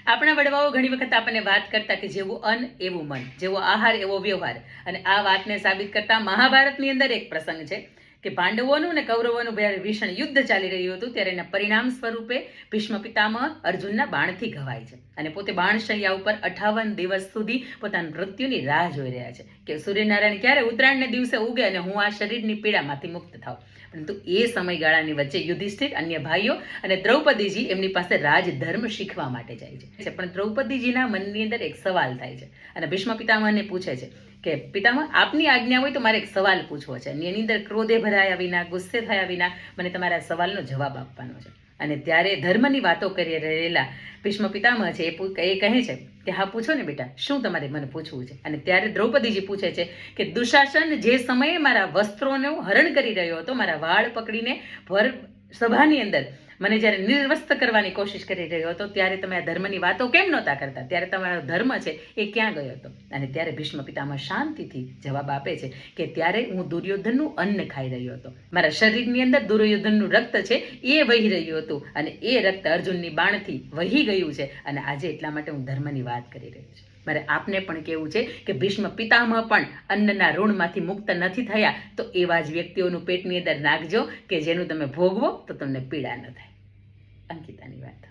આપણા વડવાઓ ઘણી વખત આપણને વાત કરતા કે જેવું અન્ન એવું મન, જેવો આહાર એવો વ્યવહાર. અને આ વાતને સાબિત કરતા મહાભારતની અંદર એક પ્રસંગ છે કે પાંડવોનું અને કૌરવોનું જ્યારે ભીષણ યુદ્ધ ચાલી રહ્યું હતું ત્યારે એના પરિણામ સ્વરૂપે ભીષ્મ પિતામહ અર્જુનના બાણથી ઘવાય છે અને પોતે બાણશૈયા ઉપર 58 દિવસ સુધી પોતાના મૃત્યુની રાહ જોઈ રહ્યા છે કે સૂર્યનારાયણ ક્યારે ઉત્તરાયણને દિવસે ઉગે અને હું આ શરીરની પીડામાંથી મુક્ત થાઉં. પરંતુ એ સમયગાળાની વચ્ચે યુધિષ્ઠિર, અન્ય ભાઈઓ અને દ્રૌપદીજી એમની પાસે રાજધર્મ શીખવા માટે જાય છે. પણ દ્રૌપદીજીના મનની અંદર એક સવાલ થાય છે અને ભીષ્મ પિતામહને પૂછે છે કે પિતામહ, આપની આજ્ઞા હોય તો મારે એક સવાલ પૂછવો છે. એની અંદર ક્રોધે ભરાયા વિના, ગુસ્સે થયા વિના મને તમારા સવાલનો જવાબ આપવાનો છે. અને ત્યારે ધર્મની વાતો કરી રહેલા ભીષ્મ પિતામહ છે એ કહે છે કે હા, પૂછો ને બેટા, શું તમારે મને પૂછવું છે? અને ત્યારે દ્રૌપદીજી પૂછે છે કે દુશાસન જે સમયે મારા વસ્ત્રોનું હરણ કરી રહ્યો હતો, મારા વાળ પકડીને ભર સભાની અંદર મને જ્યારે નિર્વસ્ત્ર કરવાની કોશિશ કરી રહ્યો હતો, ત્યારે તમે આ ધર્મની વાતો કેમ નહોતા કરતા? ત્યારે તમારો ધર્મ છે એ ક્યાં ગયો હતો? અને ત્યારે ભીષ્મ પિતામહ શાંતિથી જવાબ આપે છે કે ત્યારે હું દુર્યોધનનું અન્ન ખાઈ રહ્યો હતો, મારા શરીરની અંદર દુર્યોધનનું રક્ત છે એ વહી રહ્યું હતું અને એ રક્ત અર્જુનની બાણથી વહી ગયું છે અને આજે એટલા માટે હું ધર્મની વાત કરી રહ્યો છું. મારે આપને પણ કહેવું છે કે ભીષ્મ પિતામહ પણ અન્નના ઋણમાંથી મુક્ત નથી થયા, તો એવા જ વ્યક્તિઓનું પેટની અંદર નાખજો કે જેનું તમે ભોગવો તો તમને પીડા ન થાય. અંકિતાની વાત.